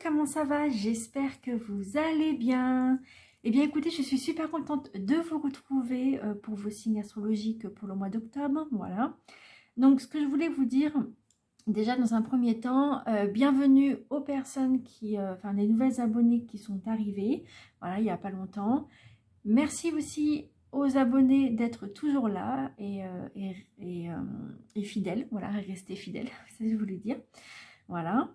comment ça va? J'espère que vous allez bien. Eh bien écoutez, je suis super contente de vous retrouver pour vos signes astrologiques pour le mois d'octobre. Voilà. Donc ce que je voulais vous dire, déjà dans un premier temps, bienvenue aux personnes enfin les nouvelles abonnées qui sont arrivées, voilà, il n'y a pas longtemps. Merci aussi aux abonnés d'être toujours là et fidèles, voilà, rester fidèles, c'est ce que je voulais dire. Voilà.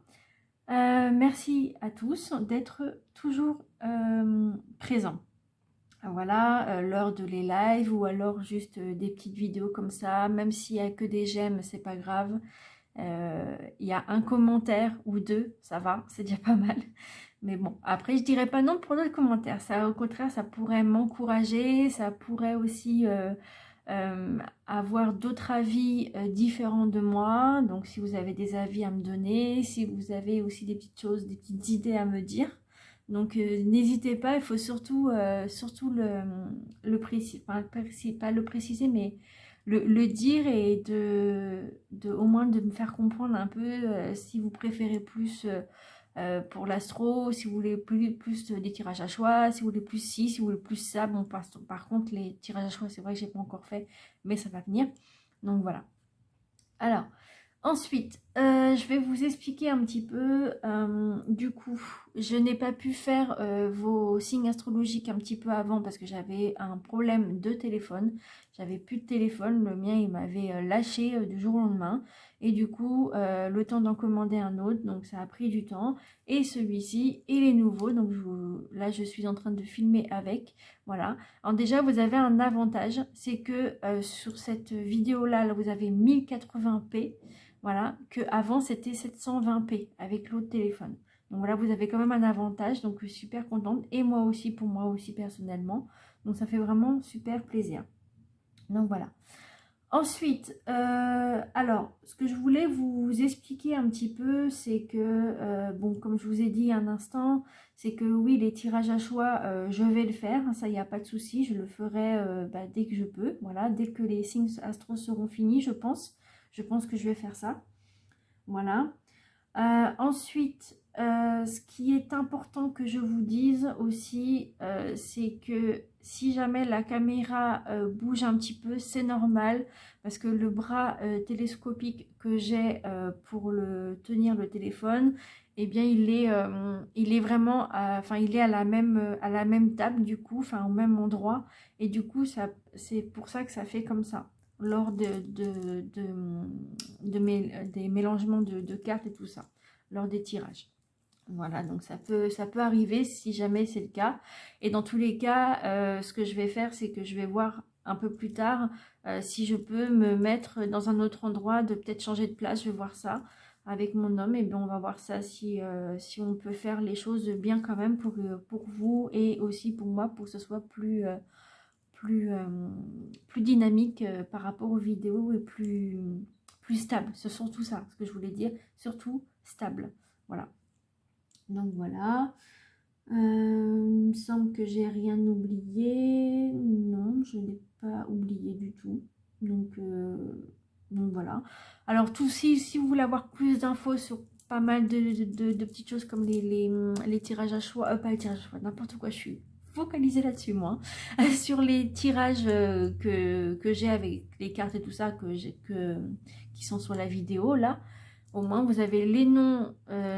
Merci à tous d'être toujours présents. Voilà, lors de les lives ou alors juste des petites vidéos comme ça, même s'il n'y a que des j'aime, c'est pas grave. Il y a un commentaire ou deux, ça va, c'est déjà pas mal. Mais bon, après je dirais pas non pour d'autres commentaires. Ça, au contraire, ça pourrait m'encourager, ça pourrait aussi avoir d'autres avis différents de moi. Donc si vous avez des avis à me donner, si vous avez aussi des petites choses, des petites idées à me dire, donc n'hésitez pas. Il faut surtout le préciser, pas le préciser, mais le dire et au moins de me faire comprendre un peu si vous préférez plus pour l'astro, si vous voulez plus des tirages à choix, si vous voulez plus ci, si vous voulez plus ça. Bon, par contre, les tirages à choix, c'est vrai que j'ai pas encore fait, mais ça va venir. Donc voilà. Alors, ensuite, je vais vous expliquer un petit peu. Du coup, je n'ai pas pu faire vos signes astrologiques un petit peu avant parce que j'avais un problème de téléphone. J'avais plus de téléphone. Le mien, il m'avait lâché du jour au lendemain. Et du coup, le temps d'en commander un autre. Donc, ça a pris du temps. Et celui-ci, il est nouveau. Donc, là, je suis en train de filmer avec. Voilà. Alors déjà, vous avez un avantage. C'est que sur cette vidéo-là, là, vous avez 1080p. Voilà, que avant c'était 720p avec l'autre téléphone. Donc voilà, vous avez quand même un avantage, donc super contente. Et moi aussi, pour moi aussi personnellement. Donc ça fait vraiment super plaisir. Donc voilà. Ensuite, alors, ce que je voulais vous expliquer un petit peu, c'est que, bon, comme je vous ai dit un instant, c'est que oui, les tirages à choix, je vais le faire, ça, il n'y a pas de souci, je le ferai dès que je peux, voilà, dès que les signes astro seront finis, je pense. Je pense que je vais faire ça. Voilà. Ensuite, ce qui est important que je vous dise aussi, c'est que si jamais la caméra bouge un petit peu, c'est normal parce que le bras télescopique que j'ai pour tenir le téléphone, eh bien il est vraiment, enfin il est à la même table du coup, enfin au même endroit et du coup c'est pour ça que ça fait comme ça lors des mélangements de cartes et tout ça, lors des tirages. Voilà, donc ça peut arriver si jamais c'est le cas. Et dans tous les cas, ce que je vais faire, c'est que je vais voir un peu plus tard si je peux me mettre dans un autre endroit, de peut-être changer de place. Je vais voir ça avec mon homme. Et bien on va voir ça si on peut faire les choses bien quand même pour vous et aussi pour moi, pour que ce soit plus dynamique par rapport aux vidéos et plus stable. C'est surtout ça, ce que je voulais dire. Surtout stable. Voilà. Donc voilà. Il me semble que j'ai rien oublié. Non, je n'ai pas oublié du tout. Donc voilà. Alors tout si vous voulez avoir plus d'infos sur pas mal de petites choses comme les tirages à choix, pas les tirages à choix, n'importe quoi, je suis focalisée là-dessus moi, sur les tirages que j'ai avec les cartes et tout ça qui sont sur la vidéo là. Au moins, vous avez les noms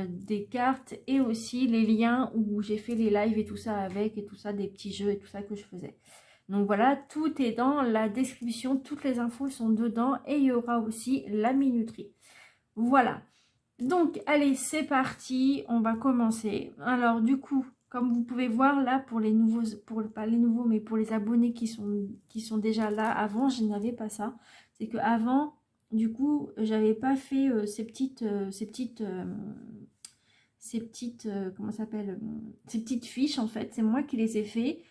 des cartes et aussi les liens où j'ai fait les lives et tout ça avec et tout ça, des petits jeux et tout ça que je faisais. Donc voilà, tout est dans la description, toutes les infos sont dedans et il y aura aussi la minuterie. Voilà. Donc, allez, c'est parti, on va commencer. Alors, du coup, comme vous pouvez voir là, pour les nouveaux, pas les nouveaux, mais pour les abonnés qui sont déjà là, avant, je n'avais pas ça. C'est que avant, du coup, j'avais pas fait comment ça s'appelle, ces petites fiches en fait. C'est moi qui les ai fait.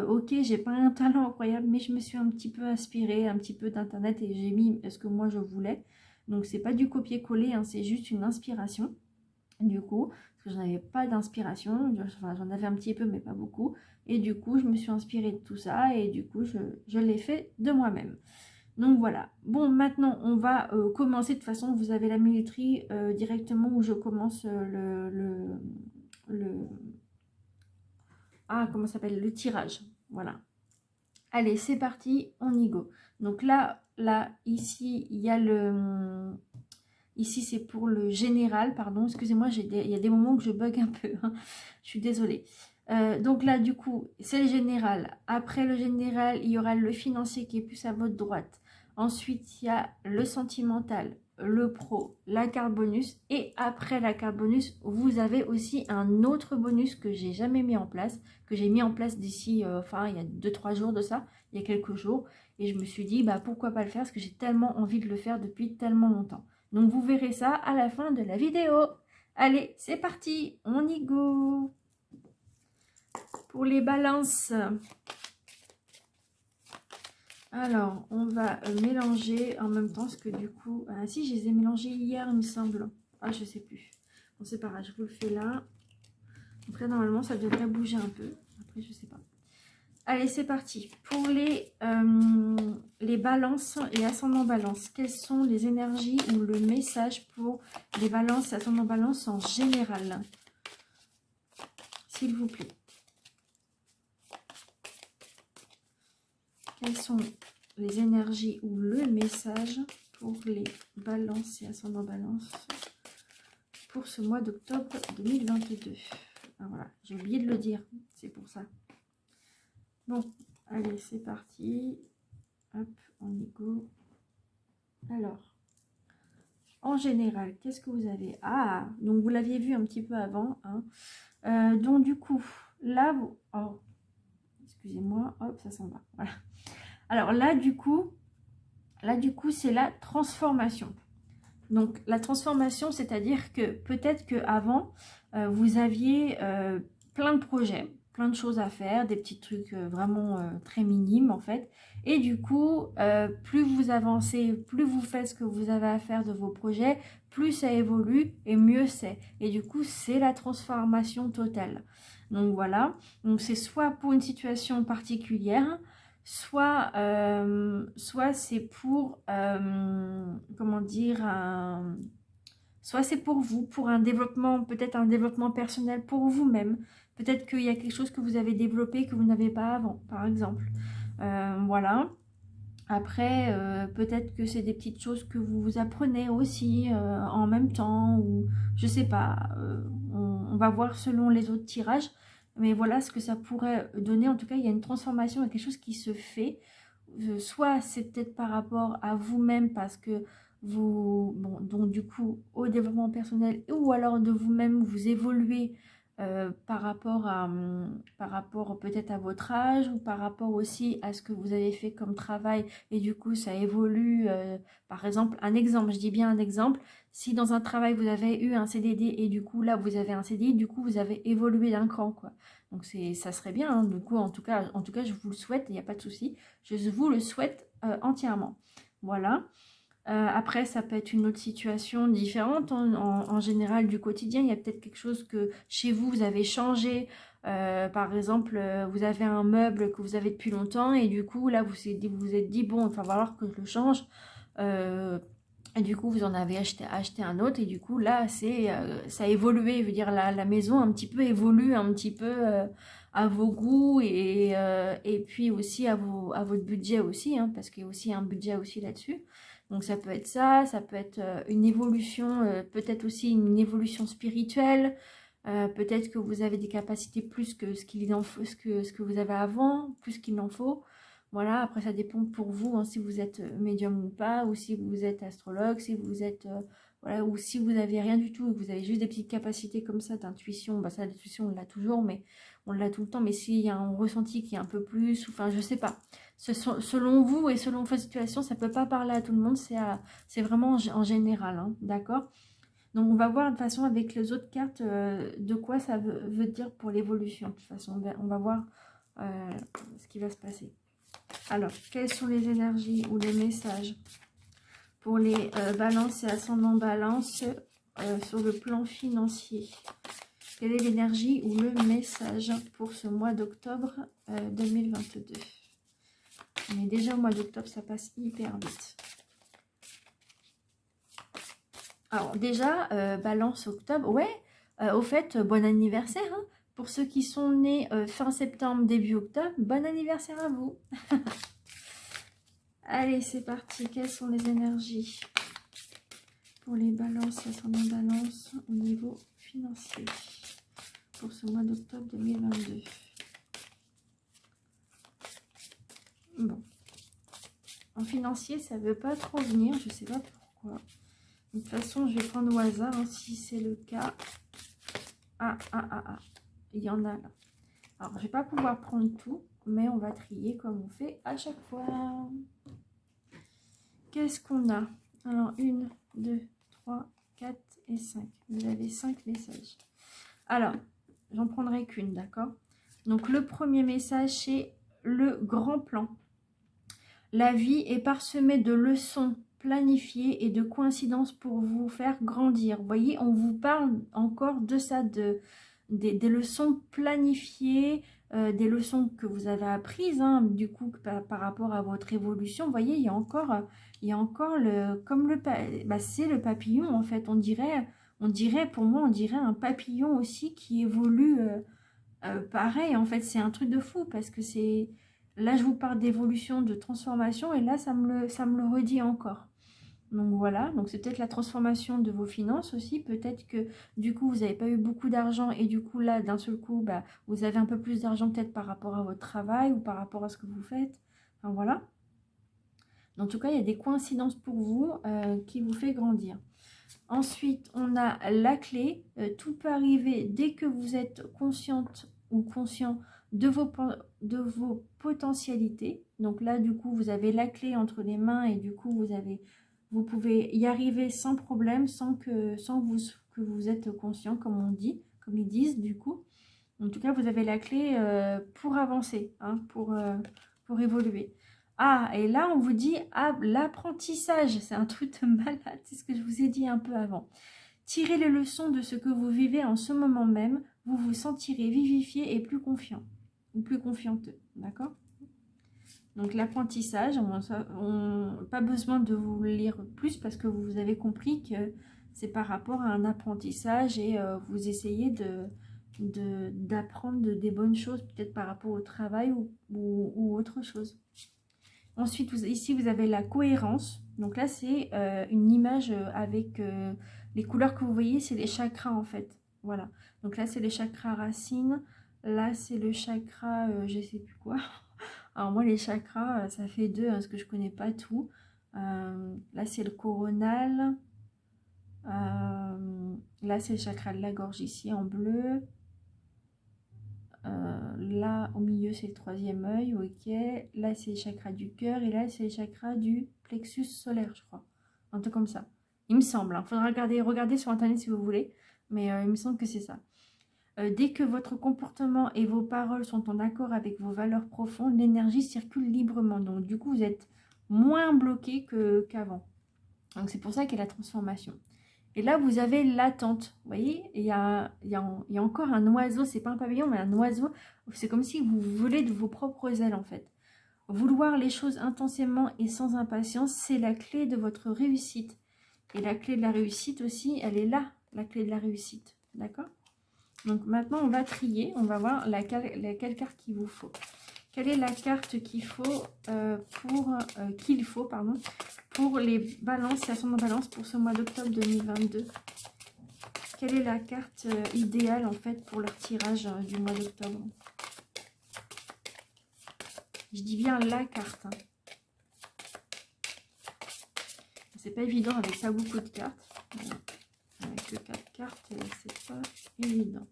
Ok, j'ai pas un talent incroyable, mais je me suis un petit peu inspirée, un petit peu d'internet et j'ai mis ce que moi je voulais. Donc c'est pas du copier-coller, hein, c'est juste une inspiration. Du coup, parce que j'en avais pas d'inspiration, enfin, j'en avais un petit peu mais pas beaucoup. Et du coup, je me suis inspirée de tout ça et du coup, je l'ai fait de moi-même. Donc voilà. Bon, maintenant, on va commencer. De toute façon, vous avez la minuterie directement où je commence comment ça s'appelle, le tirage. Voilà. Allez, c'est parti, on y go. Donc là, ici, il y a le... Ici, c'est pour le général, pardon. Excusez-moi, il y a des moments où je bug un peu. Hein. Je suis désolée. Donc là, du coup, c'est le général. Après le général, il y aura le financier qui est plus à votre droite. Ensuite, il y a le sentimental, le pro, la carte bonus. Et après la carte bonus, vous avez aussi un autre bonus que j'ai jamais mis en place, que j'ai mis en place d'ici, il y a 2-3 jours de ça, il y a quelques jours. Et je me suis dit, bah pourquoi pas le faire, parce que j'ai tellement envie de le faire depuis tellement longtemps. Donc vous verrez ça à la fin de la vidéo. Allez, c'est parti, on y go. Pour les balances, alors on va mélanger en même temps, parce que du coup, si je les ai mélangés hier, il me semble. Ah, je sais plus. Bon, c'est pas grave, je vous le fais là. Après, normalement, ça devrait bouger un peu. Après, je sais pas. Allez, c'est parti. Pour les balances et ascendants balance, quelles sont les énergies ou le message pour les balances et ascendants balance en général? S'il vous plaît. Quelles sont les énergies ou le message pour les balances et ascendants balance pour ce mois d'octobre 2022? Ah, voilà, j'ai oublié de le dire, c'est pour ça. Bon, allez, c'est parti. Hop, on y go. Alors, en général, qu'est-ce que vous avez? Ah, donc vous l'aviez vu un petit peu avant. Hein. Donc du coup, là, vous... Oh, excusez-moi, hop, ça s'en va. Voilà. Alors là, du coup, c'est la transformation. Donc la transformation, c'est-à-dire que peut-être qu'avant, vous aviez plein de projets, plein de choses à faire, des petits trucs vraiment très minimes en fait. Et du coup, plus vous avancez, plus vous faites ce que vous avez à faire de vos projets, plus ça évolue et mieux c'est. Et du coup, c'est la transformation totale. Donc voilà, donc c'est soit pour une situation particulière, soit c'est pour, comment dire, soit c'est pour vous, pour un développement, peut-être un développement personnel pour vous-même. Peut-être qu'il y a quelque chose que vous avez développé que vous n'avez pas avant, par exemple. Voilà. Après, peut-être que c'est des petites choses que vous apprenez aussi en même temps, ou je sais pas, on va voir selon les autres tirages. Mais voilà ce que ça pourrait donner. En tout cas, il y a une transformation, il y a quelque chose qui se fait. Soit c'est peut-être par rapport à vous-même parce que vous, bon, donc du coup, au développement personnel, ou alors de vous-même, vous évoluez par rapport peut-être à votre âge, ou par rapport aussi à ce que vous avez fait comme travail, et du coup, ça évolue. Par exemple, un exemple, je dis bien un exemple, si dans un travail, vous avez eu un CDD, et du coup, là, vous avez un CDI, du coup, vous avez évolué d'un cran, quoi. Donc ça serait bien, hein. Du coup, en tout cas, je vous le souhaite, il n'y a pas de souci. Je vous le souhaite entièrement. Voilà. Après, ça peut être une autre situation différente. En général, du quotidien, il y a peut-être quelque chose que chez vous, vous avez changé. Par exemple, vous avez un meuble que vous avez depuis longtemps et du coup, là, vous vous êtes dit, bon, il va falloir que je le change. Et du coup, vous en avez acheté un autre et du coup, là, ça a évolué. Je veux dire, la maison un petit peu évolue, un petit peu à vos goûts et puis aussi à votre budget aussi, hein, parce qu'il y a aussi un budget aussi là-dessus. Donc ça peut être ça peut être une évolution, peut-être aussi une évolution spirituelle, peut-être que vous avez des capacités plus que ce qu'il en faut, ce que vous avez avant, plus qu'il en faut. Voilà, après ça dépend pour vous, hein, si vous êtes médium ou pas, ou si vous êtes astrologue, si vous êtes, voilà, ou si vous n'avez rien du tout, vous avez juste des petites capacités comme ça d'intuition, bah ça l'intuition on l'a toujours, mais on l'a tout le temps, mais s'il y a un ressenti qui est un peu plus, enfin je sais pas, selon vous et selon votre situation, ça peut pas parler à tout le monde, c'est vraiment en général, hein, d'accord? Donc on va voir de toute façon avec les autres cartes de quoi ça veut dire pour l'évolution. De toute façon, on va voir ce qui va se passer. Alors, quelles sont les énergies ou les messages pour les balances et ascendants balance sur le plan financier? Quelle est l'énergie ou le message pour ce mois d'octobre 2022? On est déjà au mois d'octobre, ça passe hyper vite. Alors déjà, balance octobre, ouais, Au fait, bon anniversaire, hein. Pour ceux qui sont nés fin septembre, début octobre, bon anniversaire à vous. Allez, c'est parti. Quelles sont les énergies pour les balances, ascendant balance au niveau financier pour ce mois d'octobre 2022? Bon. En financier, ça ne veut pas trop venir. Je ne sais pas pourquoi. De toute façon, je vais prendre au hasard hein, si c'est le cas. Ah. Il y en a là. Alors, je ne vais pas pouvoir prendre tout, mais on va trier comme on fait à chaque fois. Qu'est-ce qu'on a? Alors, 1, 2, 3, 4 et 5. Vous avez 5 messages. Alors, j'en prendrai qu'une, d'accord? Donc, le premier message, c'est le grand plan. La vie est parsemée de leçons planifiées et de coïncidences pour vous faire grandir. Vous voyez, on vous parle encore de ça, des leçons planifiées, des leçons que vous avez apprises, hein, du coup, par rapport à votre évolution. Vous voyez, il y a encore c'est le papillon, en fait. On dirait, pour moi, on dirait un papillon aussi qui évolue pareil. En fait, c'est un truc de fou parce que c'est... Là, je vous parle d'évolution, de transformation, et là, ça me le redit encore. Donc voilà, donc c'est peut-être la transformation de vos finances aussi. Peut-être que du coup, vous n'avez pas eu beaucoup d'argent et du coup, là, d'un seul coup, vous avez un peu plus d'argent peut-être par rapport à votre travail ou par rapport à ce que vous faites. Enfin voilà. En tout cas, il y a des coïncidences pour vous qui vous fait grandir. Ensuite, on a la clé. Tout peut arriver dès que vous êtes consciente ou conscient de vos potentialités. Donc là, du coup, vous avez la clé entre les mains et du coup, vous pouvez y arriver sans problème, sans que vous êtes conscient, comme on dit, comme ils disent, du coup. En tout cas, vous avez la clé pour avancer, hein, pour évoluer. Ah, et là, on vous dit l'apprentissage. C'est un truc de malade, c'est ce que je vous ai dit un peu avant. Tirez les leçons de ce que vous vivez en ce moment même. Vous vous sentirez vivifié et plus confiant, ou plus confiante, d'accord? Donc l'apprentissage, pas besoin de vous le lire plus parce que vous avez compris que c'est par rapport à un apprentissage et vous essayez d'apprendre des bonnes choses, peut-être par rapport au travail ou autre chose. Ensuite, ici, vous avez la cohérence. Donc là, c'est une image avec les couleurs que vous voyez, c'est les chakras en fait. Voilà. Donc là, c'est les chakras racines. Là, c'est le chakra, je ne sais plus quoi. Alors moi, les chakras, ça fait 2, hein, parce que je ne connais pas tout. Là, c'est le coronal. Là, c'est le chakra de la gorge ici en bleu. Là, au milieu, c'est le 3e œil, ok. Là, c'est le chakra du cœur. Et là, c'est le chakra du plexus solaire, je crois. Un truc comme ça. Il me semble. Il faudra regarder sur Internet si vous voulez. Mais il me semble que c'est ça. Dès que votre comportement et vos paroles sont en accord avec vos valeurs profondes, l'énergie circule librement. Donc, du coup, vous êtes moins bloqué qu'avant. Donc, c'est pour ça qu'il y a la transformation. Et là, vous avez l'attente. Vous voyez, il y a encore un oiseau. C'est pas un papillon, mais un oiseau. C'est comme si vous volez de vos propres ailes, en fait. Vouloir les choses intensément et sans impatience, c'est la clé de votre réussite. Et la clé de la réussite aussi, elle est là, la clé de la réussite. D'accord ? Donc maintenant, on va trier. On va voir quelle carte qu'il vous faut. Quelle est la carte qu'il faut pour les balances et ascendant balance pour ce mois d'octobre 2022? Quelle est la carte idéale en fait pour leur tirage du mois d'octobre? Je dis bien la carte. Hein. C'est pas évident avec pas beaucoup de cartes. Voilà. Avec que 4 cartes, c'est pas évident.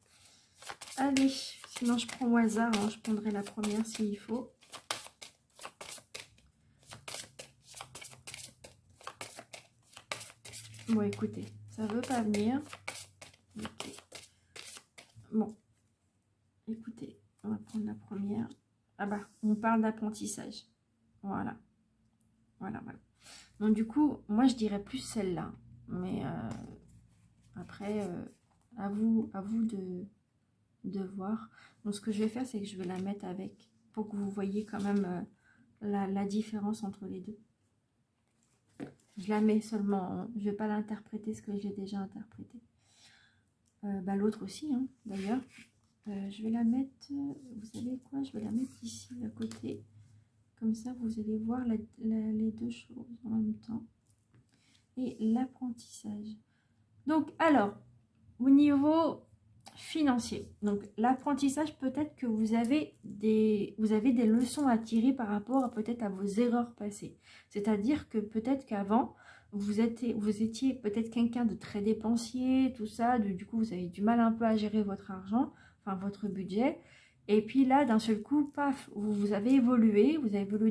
Allez, sinon je prends au hasard, hein, je prendrai la première s'il faut. Bon, écoutez, ça veut pas venir. Okay. Bon, écoutez, on va prendre la première. Ah bah, on parle d'apprentissage. Voilà. Voilà. Donc du coup, moi je dirais plus celle-là. Mais après, à vous de voir. Donc ce que je vais faire, c'est que je vais la mettre avec, pour que vous voyez quand même la différence entre les deux. Je la mets seulement, je ne vais pas l'interpréter ce que j'ai déjà interprété. L'autre aussi, hein, d'ailleurs. Je vais la mettre, vous savez quoi, je vais la mettre ici à côté. Comme ça, vous allez voir les deux choses en même temps. Et l'apprentissage. Donc, alors, au niveau financier, donc l'apprentissage, peut-être que vous avez des leçons à tirer par rapport à peut-être à vos erreurs passées. C'est-à-dire que peut-être qu'avant, vous étiez peut-être quelqu'un de très dépensier, tout ça, du coup, vous avez du mal un peu à gérer votre argent, enfin votre budget. Et puis là, d'un seul coup, paf, vous avez évolué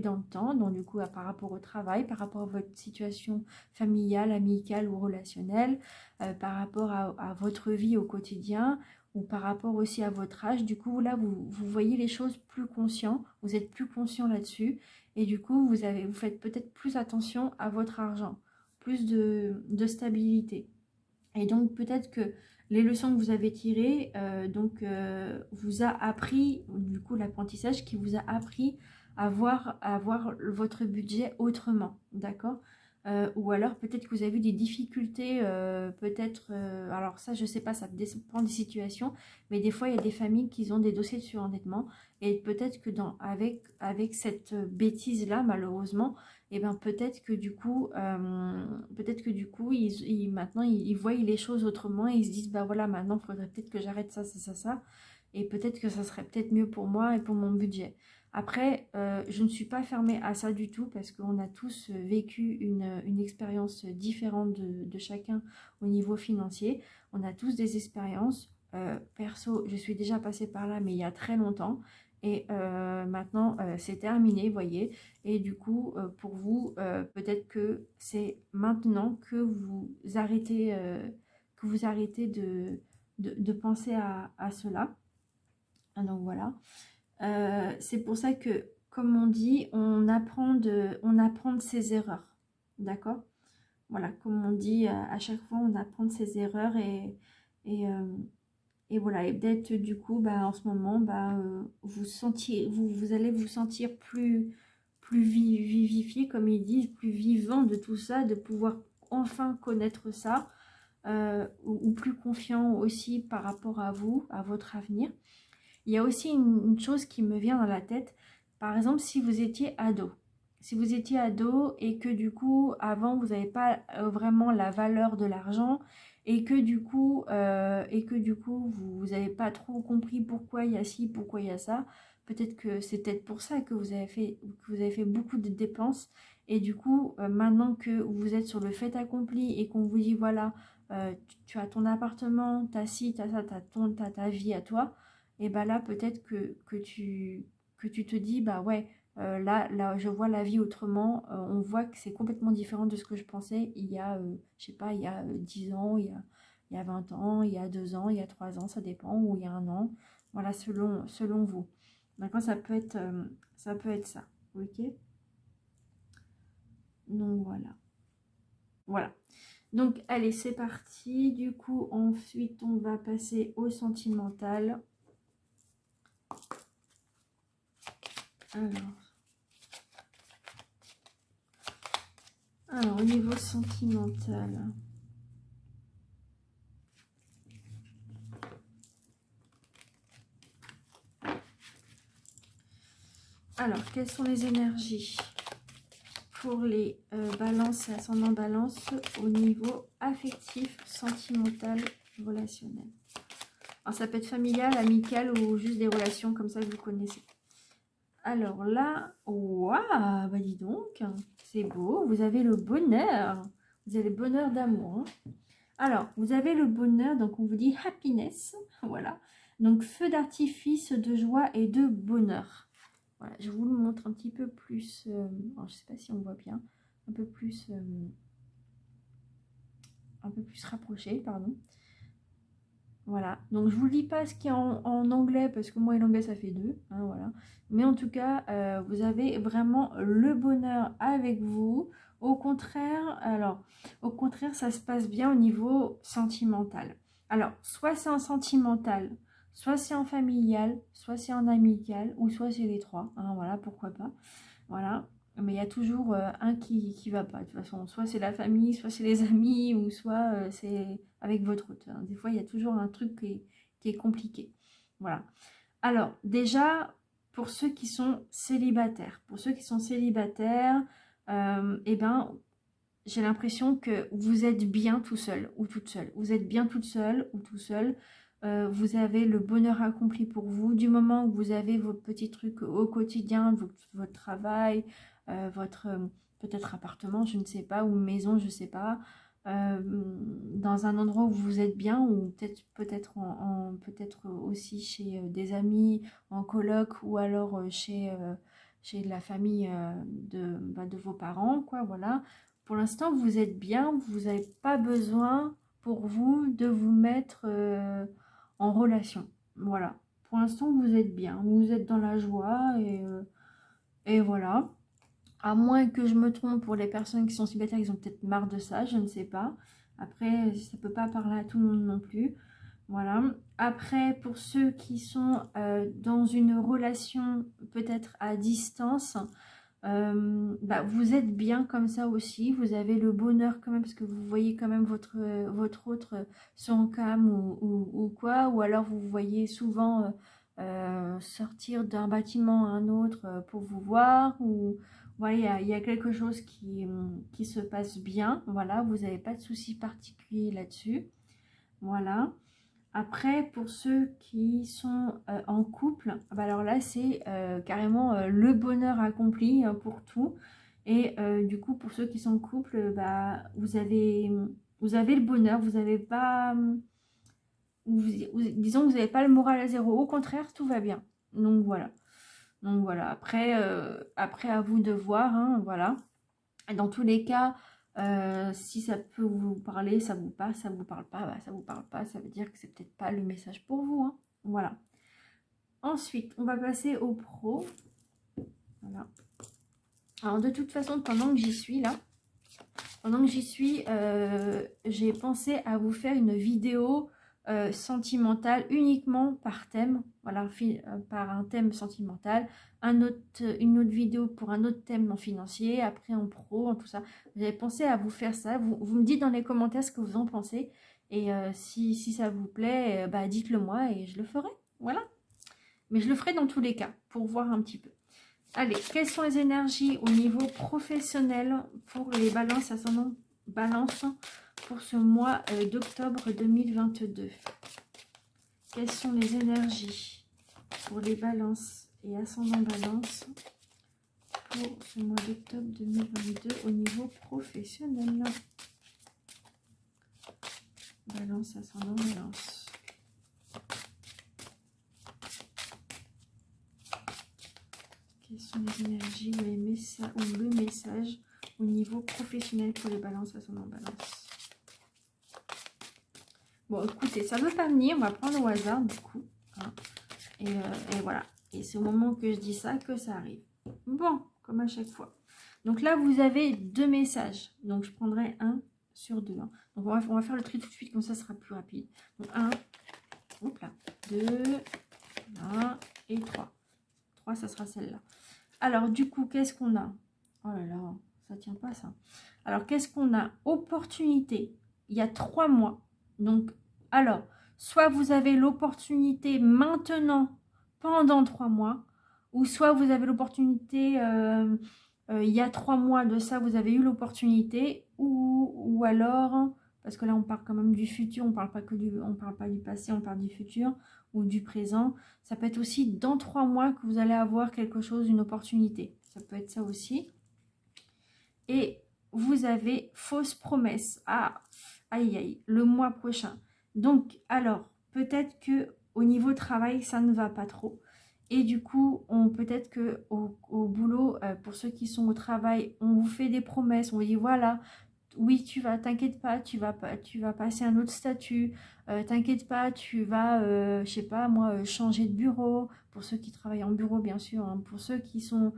dans le temps, donc du coup, par rapport au travail, par rapport à votre situation familiale, amicale ou relationnelle, par rapport à votre vie au quotidien ou par rapport aussi à votre âge. Du coup, là, vous voyez les choses plus conscient, vous êtes plus conscient là-dessus et du coup, vous faites peut-être plus attention à votre argent, plus de stabilité. Et donc, peut-être que les leçons que vous avez tirées, vous a appris, du coup, l'apprentissage qui vous a appris à voir votre budget autrement, d'accord? Ou alors, peut-être que vous avez eu des difficultés, alors ça, je sais pas, ça dépend des situations, mais des fois, il y a des familles qui ont des dossiers de surendettement, et peut-être que avec cette bêtise-là, malheureusement, et ben peut-être que du coup maintenant ils voient les choses autrement et ils se disent bah voilà, maintenant il faudrait peut-être que j'arrête ça et peut-être que ça serait peut-être mieux pour moi et pour mon budget. Après, je ne suis pas fermée à ça du tout parce qu'on a tous vécu une expérience différente de chacun au niveau financier. On a tous des expériences. Perso, je suis déjà passée par là, mais il y a très longtemps. Et maintenant, c'est terminé, vous voyez. Et du coup, pour vous, peut-être que c'est maintenant que vous arrêtez, de penser à cela. Donc voilà. C'est pour ça que, comme on dit, on apprend de ses erreurs. D'accord? Voilà, comme on dit, à chaque fois, on apprend de ses erreurs et, euh, et voilà. Et peut-être du coup, en ce moment, vous allez vous sentir plus vivifié, comme ils disent, plus vivant de tout ça, de pouvoir enfin connaître ça, ou plus confiant aussi par rapport à vous, à votre avenir. Il y a aussi une chose qui me vient dans la tête. Par exemple, si vous étiez ado. Si vous étiez ado et que du coup, avant, vous n'avez pas vraiment la valeur de l'argent et que du coup, vous n'avez pas trop compris pourquoi il y a ci, pourquoi il y a ça. Peut-être que c'est peut-être pour ça que vous avez fait beaucoup de dépenses. Et du coup, maintenant que vous êtes sur le fait accompli et qu'on vous dit, voilà, tu as ton appartement, tu as ci, tu as ça, tu as ta vie à toi, et bah là peut-être que tu te dis bah ouais, là je vois la vie autrement, on voit que c'est complètement différent de ce que je pensais il y a je sais pas, il y a 10 ans, il y a 20 ans, il y a 2 ans, il y a 3 ans, ça dépend, ou il y a un an, voilà, selon vous. D'accord, ça peut être ça, ok. Donc voilà. Donc allez, c'est parti. Du coup, ensuite on va passer au sentimental. Alors, au niveau sentimental. Alors, quelles sont les énergies pour les balances et ascendants balance au niveau affectif, sentimental, relationnel? Alors, ça peut être familial, amical ou juste des relations comme ça que vous connaissez. Alors là, waouh, bah dis donc, c'est beau, vous avez le bonheur. Vous avez le bonheur d'amour. Hein. Alors, vous avez le bonheur, donc on vous dit happiness, voilà. Donc, feu d'artifice de joie et de bonheur. Voilà, je vous le montre un petit peu plus, alors, je ne sais pas si on voit bien, un peu plus rapproché, pardon. Voilà, donc je vous lis pas ce qui est en anglais, parce que moi et l'anglais ça fait deux, hein, voilà. Mais en tout cas, vous avez vraiment le bonheur avec vous. Au contraire, ça se passe bien au niveau sentimental. Alors, soit c'est en sentimental, soit c'est en familial, soit c'est en amical, ou soit c'est les trois, hein, voilà, pourquoi pas. Voilà, mais il y a toujours un qui va pas. De toute façon, soit c'est la famille, soit c'est les amis, ou soit c'est avec votre auteur. Des fois, il y a toujours un truc qui est compliqué. Voilà. Alors, déjà, pour ceux qui sont célibataires, eh ben, j'ai l'impression que vous êtes bien tout seul ou toute seule. Vous êtes bien toute seule ou tout seul. Vous avez le bonheur accompli pour vous. Du moment où vous avez vos petits trucs au quotidien, votre travail, votre peut-être appartement, je ne sais pas, ou maison, je ne sais pas, dans un endroit où vous êtes bien, ou peut-être aussi chez des amis, en coloc, ou alors chez la famille de vos parents, quoi, voilà. Pour l'instant, vous êtes bien, vous n'avez pas besoin pour vous de vous mettre en relation. Voilà. Pour l'instant, vous êtes bien, vous êtes dans la joie et voilà. À moins que je me trompe, pour les personnes qui sont célibataires, ils ont peut-être marre de ça, je ne sais pas. Après, ça ne peut pas parler à tout le monde non plus. Voilà. Après, pour ceux qui sont dans une relation peut-être à distance, vous êtes bien comme ça aussi, vous avez le bonheur quand même, parce que vous voyez quand même votre autre sur en cam ou quoi, ou alors vous voyez souvent sortir d'un bâtiment à un autre pour vous voir, ou voilà, il y a quelque chose qui se passe bien, voilà, vous n'avez pas de soucis particuliers là-dessus, voilà. Après, pour ceux qui sont en couple, alors là, c'est carrément le bonheur accompli pour tout. Et du coup, pour ceux qui sont en couple, vous avez le bonheur, vous n'avez pas, disons, vous n'avez pas le moral à zéro. Au contraire, tout va bien. Donc voilà. Après, à vous de voir, hein, voilà. Et dans tous les cas, si ça peut vous parler, ça vous parle, ça vous parle pas, ça vous parle pas, ça veut dire que c'est peut-être pas le message pour vous, hein. Voilà. Ensuite, on va passer au pro. Voilà. Alors de toute façon, pendant que j'y suis là, j'ai pensé à vous faire une vidéo sentimentale uniquement par thème, voilà, par un thème sentimental, une autre vidéo pour un autre thème non financier, après en pro, en tout ça. J'avais pensé à vous faire ça. Vous me dites dans les commentaires ce que vous en pensez. Et si ça vous plaît, dites-le moi et je le ferai. Voilà. Mais je le ferai dans tous les cas, pour voir un petit peu. Allez, quelles sont les énergies au niveau professionnel pour les balances ascendant balance pour ce mois d'octobre 2022? Quelles sont les énergies pour les balances et ascendant balance pour ce mois d'octobre 2022 au niveau professionnel? Balance, ascendant, balance. Quelles sont les énergies ou le message au niveau professionnel pour les balances ascendant balance? Bon, écoutez, ça ne veut pas venir, on va prendre au hasard du coup. Hein. Et voilà. Et c'est au moment que je dis ça que ça arrive. Bon, comme à chaque fois. Donc là, vous avez deux messages. Donc je prendrai un sur deux. Hein. Donc on va faire le tri tout de suite, comme ça sera plus rapide. Donc 1, hop là, 2, 1 et 3. 3, ça sera celle-là. Alors du coup, qu'est-ce qu'on a? Oh là là, ça tient pas ça. Alors qu'est-ce qu'on a? Opportunité. Il y a 3 mois. Donc, alors, soit vous avez l'opportunité maintenant, pendant 3 mois, ou soit vous avez l'opportunité, il y a 3 mois de ça, vous avez eu l'opportunité, ou alors, parce que là on parle quand même du futur, on parle pas du passé, on parle du futur ou du présent. Ça peut être aussi dans 3 mois que vous allez avoir quelque chose, une opportunité. Ça peut être ça aussi. Et vous avez fausse promesse. Ah, aïe, aïe, le mois prochain. Donc, alors, peut-être que au niveau travail, ça ne va pas trop. Et du coup, peut-être que au boulot, pour ceux qui sont au travail, on vous fait des promesses. On vous dit, voilà, oui, t'inquiète pas, tu vas passer un autre statut. T'inquiète pas, tu vas, je sais pas, moi, changer de bureau. Pour ceux qui travaillent en bureau, bien sûr. Hein, pour ceux qui sont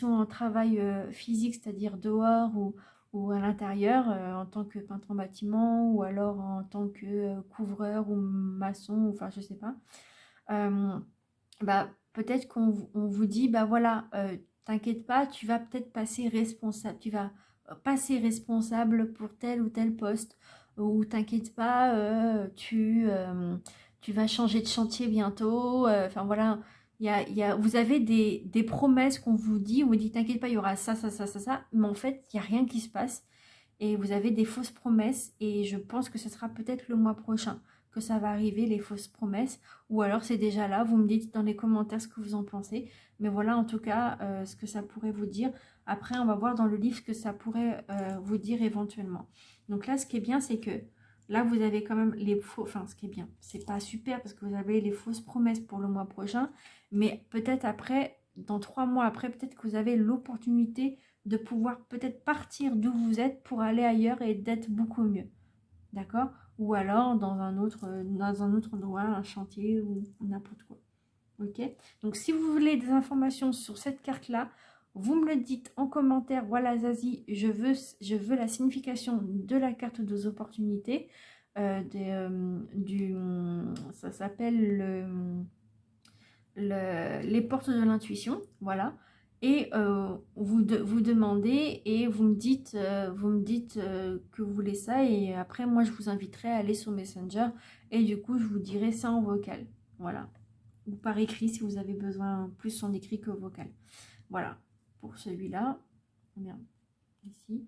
en travail physique, c'est-à-dire dehors ou à l'intérieur, en tant que peintre en bâtiment ou alors en tant que couvreur ou maçon, enfin je sais pas. Peut-être qu'on vous dit, voilà, t'inquiète pas, tu vas peut-être passer responsable, tu vas passer responsable pour tel ou tel poste, ou t'inquiète pas, tu vas changer de chantier bientôt, enfin voilà, vous avez des promesses qu'on vous dit, on vous dit t'inquiète pas, il y aura ça, ça, ça, ça, ça, mais en fait, il n'y a rien qui se passe, et vous avez des fausses promesses, et je pense que ce sera peut-être le mois prochain que ça va arriver, les fausses promesses, ou alors c'est déjà là, vous me dites dans les commentaires ce que vous en pensez, mais voilà en tout cas ce que ça pourrait vous dire. Après on va voir dans le livre ce que ça pourrait vous dire éventuellement. Donc là ce qui est bien c'est que là vous avez quand même les faux, enfin ce qui est bien, c'est pas super parce que vous avez les fausses promesses pour le mois prochain, mais peut-être après, dans 3 mois après, peut-être que vous avez l'opportunité de pouvoir peut-être partir d'où vous êtes pour aller ailleurs et d'être beaucoup mieux. D'accord? Ou alors dans un autre endroit, un chantier ou n'importe quoi. Ok? Donc si vous voulez des informations sur cette carte-là, vous me le dites en commentaire. Voilà Zazie, je veux la signification de la carte des opportunités. Ça s'appelle les portes de l'intuition. Voilà. Et vous demandez et vous me dites que vous voulez ça, et après moi je vous inviterai à aller sur Messenger et du coup je vous dirai ça en vocal, voilà, ou par écrit si vous avez besoin, plus en écrit que vocal. Voilà pour celui-là. Merde, ici.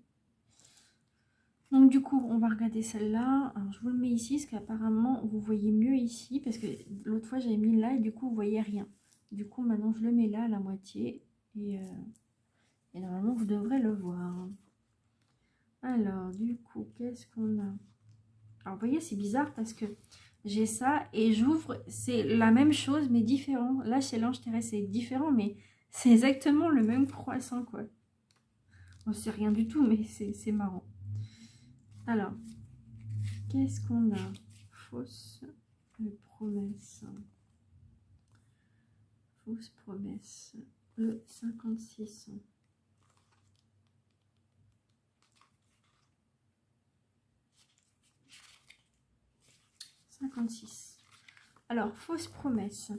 Donc du coup on va regarder celle-là. Alors je vous le mets ici parce qu'apparemment vous voyez mieux ici, parce que l'autre fois j'avais mis là et du coup vous voyez rien. Du coup maintenant je le mets là à la moitié et normalement vous devrez le voir. Alors du coup qu'est-ce qu'on a? Alors vous voyez c'est bizarre parce que j'ai ça et j'ouvre, c'est la même chose mais différent. Là chez l'ange terrestre c'est différent, mais c'est exactement le même croissant quoi. Bon, c'est rien du tout mais c'est marrant. Alors qu'est-ce qu'on a? Fausse promesse. Fausse promesse. Le 56. 56. Alors, fausse promesse.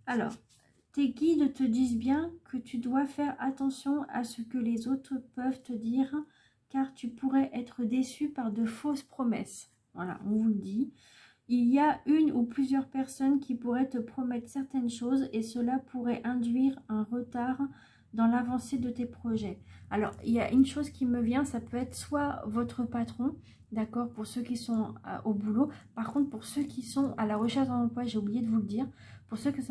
Alors, tes guides te disent bien que tu dois faire attention à ce que les autres peuvent te dire, car tu pourrais être déçu par de fausses promesses. Voilà, on vous le dit. Il y a une ou plusieurs personnes qui pourraient te promettre certaines choses et cela pourrait induire un retard dans l'avancée de tes projets. Alors, il y a une chose qui me vient, ça peut être soit votre patron, d'accord, pour ceux qui sont au boulot. Par contre, pour ceux qui sont à la recherche d'un emploi, j'ai oublié de vous le dire, pour ceux qui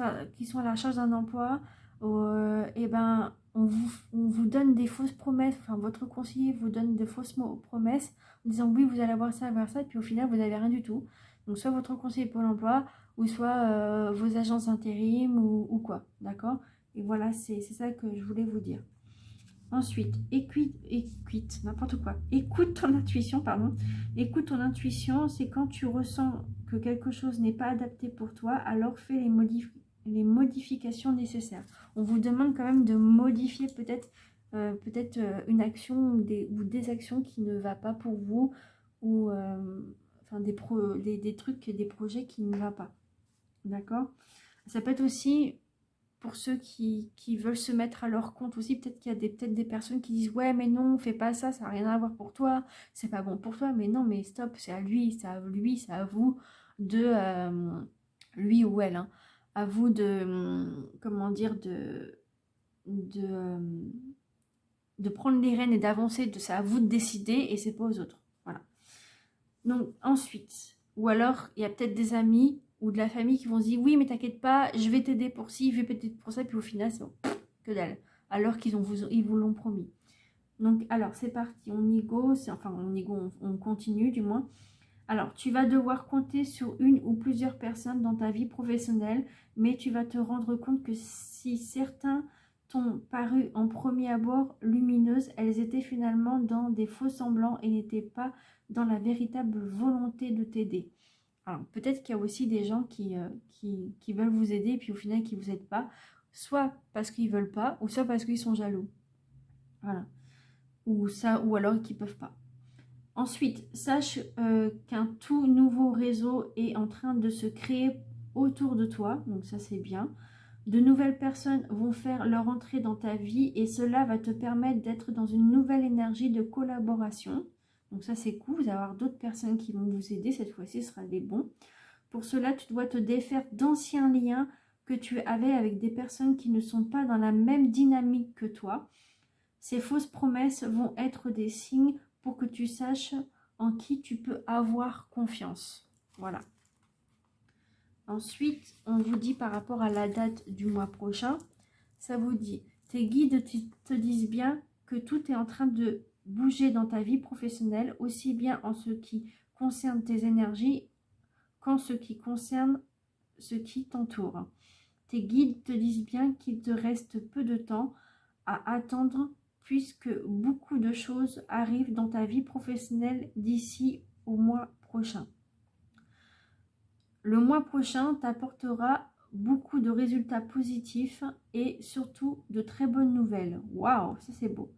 sont à la recherche d'un emploi, eh ben, on vous donne des fausses promesses, enfin votre conseiller vous donne des fausses promesses en disant oui, vous allez avoir ça, et puis au final, vous n'avez rien du tout. Donc soit votre conseiller Pôle emploi, ou soit vos agences intérim ou quoi, d'accord? Et voilà, c'est ça que je voulais vous dire. Ensuite, n'importe quoi. Écoute ton intuition, pardon. Écoute ton intuition, c'est quand tu ressens que quelque chose n'est pas adapté pour toi, alors fais les modifications nécessaires. On vous demande quand même de modifier peut-être une action ou des actions qui ne va pas pour vous, ou enfin des trucs, des projets qui ne va pas. D'accord? Ça peut être aussi pour ceux qui veulent se mettre à leur compte aussi. Peut-être qu'il y a peut-être des personnes qui disent ouais mais non, fais pas ça, ça n'a rien à voir pour toi, c'est pas bon pour toi. Mais non, mais stop, c'est à lui, c'est à vous de lui ou elle, hein, à vous de comment dire, de prendre les rênes et d'avancer. C'est à vous de décider et c'est pas aux autres. Voilà. Donc ensuite, ou alors il y a peut-être des amis ou de la famille qui vont se dire oui mais t'inquiète pas, je vais t'aider pour ci, je vais t'aider pour ça, puis au final c'est bon, que dalle, alors ils vous l'ont promis. Donc alors c'est parti, on continue du moins. Alors tu vas devoir compter sur une ou plusieurs personnes dans ta vie professionnelle, mais tu vas te rendre compte que si certains t'ont paru en premier abord lumineuses, elles étaient finalement dans des faux semblants et n'étaient pas dans la véritable volonté de t'aider. Alors peut-être qu'il y a aussi des gens qui veulent vous aider et puis au final qui ne vous aident pas, soit parce qu'ils ne veulent pas, ou soit parce qu'ils sont jaloux. Voilà. Ou alors qu'ils ne peuvent pas. Ensuite, sache qu'un tout nouveau réseau est en train de se créer autour de toi, donc ça c'est bien. De nouvelles personnes vont faire leur entrée dans ta vie et cela va te permettre d'être dans une nouvelle énergie de collaboration. Donc ça c'est cool, vous allez avoir d'autres personnes qui vont vous aider, cette fois-ci ce sera des bons. Pour cela, tu dois te défaire d'anciens liens que tu avais avec des personnes qui ne sont pas dans la même dynamique que toi. Ces fausses promesses vont être des signes pour que tu saches en qui tu peux avoir confiance. Voilà. Ensuite, on vous dit par rapport à la date du mois prochain, ça vous dit, tes guides te disent bien que tout est en train de bouger dans ta vie professionnelle, aussi bien en ce qui concerne tes énergies qu'en ce qui concerne ce qui t'entoure. Tes guides te disent bien qu'il te reste peu de temps à attendre puisque beaucoup de choses arrivent dans ta vie professionnelle d'ici au mois prochain. Le mois prochain t'apportera beaucoup de résultats positifs et surtout de très bonnes nouvelles. Waouh, ça c'est beau.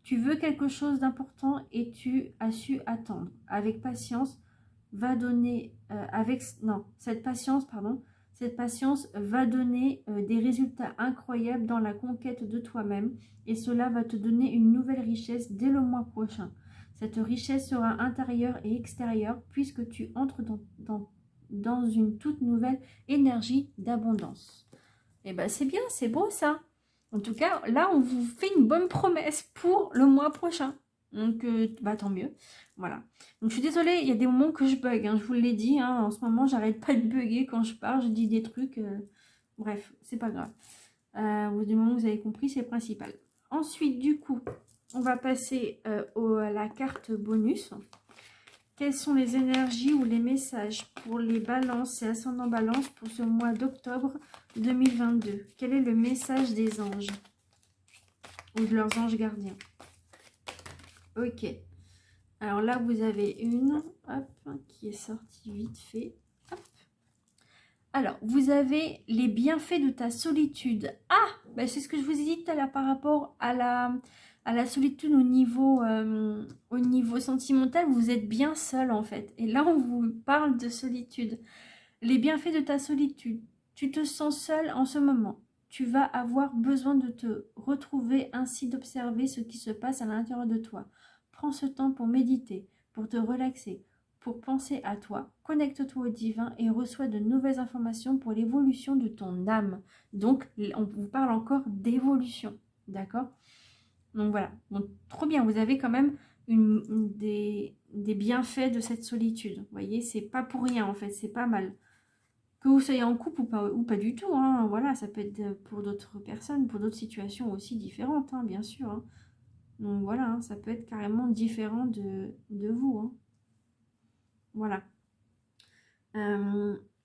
Tu veux quelque chose d'important et tu as su attendre. Avec patience, va donner cette patience va donner des résultats incroyables dans la conquête de toi-même et cela va te donner une nouvelle richesse dès le mois prochain. Cette richesse sera intérieure et extérieure puisque tu entres dans une toute nouvelle énergie d'abondance. Et ben c'est bien, c'est beau ça. En tout cas, là, on vous fait une bonne promesse pour le mois prochain. Donc, tant mieux. Voilà. Donc, je suis désolée, il y a des moments que je bug. Hein, je vous l'ai dit. Hein, en ce moment, j'arrête pas de bugger quand je parle. Je dis des trucs. Bref, c'est pas grave. Du moment où vous avez compris, c'est le principal. Ensuite, du coup, on va passer à la carte bonus. Quelles sont les énergies ou les messages pour les balances et ascendant balance pour ce mois d'octobre 2022? Quel est le message des anges ou de leurs anges gardiens? Ok. Alors là, vous avez une qui est sortie vite fait. Hop. Alors, vous avez les bienfaits de ta solitude. Ah, c'est ce que je vous ai dit tout à l'heure par rapport à la solitude au niveau sentimental. Vous êtes bien seul en fait. Et là, on vous parle de solitude. Les bienfaits de ta solitude. Tu te sens seul en ce moment. Tu vas avoir besoin de te retrouver, ainsi d'observer ce qui se passe à l'intérieur de toi. Prends ce temps pour méditer, pour te relaxer, pour penser à toi. Connecte-toi au divin et reçois de nouvelles informations pour l'évolution de ton âme. Donc, on vous parle encore d'évolution. D'accord? Donc voilà. Donc, trop bien. Vous avez quand même des bienfaits de cette solitude. Vous voyez, c'est pas pour rien en fait. C'est pas mal. Que vous soyez en couple ou pas du tout, hein, voilà, ça peut être pour d'autres personnes, pour d'autres situations aussi différentes, hein, bien sûr. Hein. Donc voilà, hein, ça peut être carrément différent de vous. Hein. Voilà.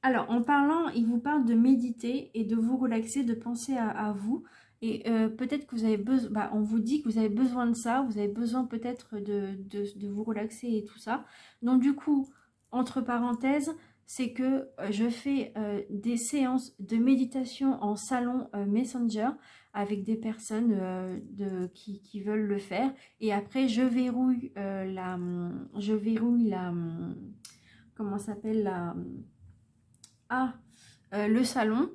Alors, en parlant, il vous parle de méditer et de vous relaxer, de penser à vous. Et peut-être que vous avez besoin, on vous dit que vous avez besoin de ça, vous avez besoin peut-être de vous relaxer et tout ça. Donc du coup, entre parenthèses, c'est que je fais des séances de méditation en salon Messenger avec des personnes qui veulent le faire. Et après, je verrouille comment s'appelle le salon.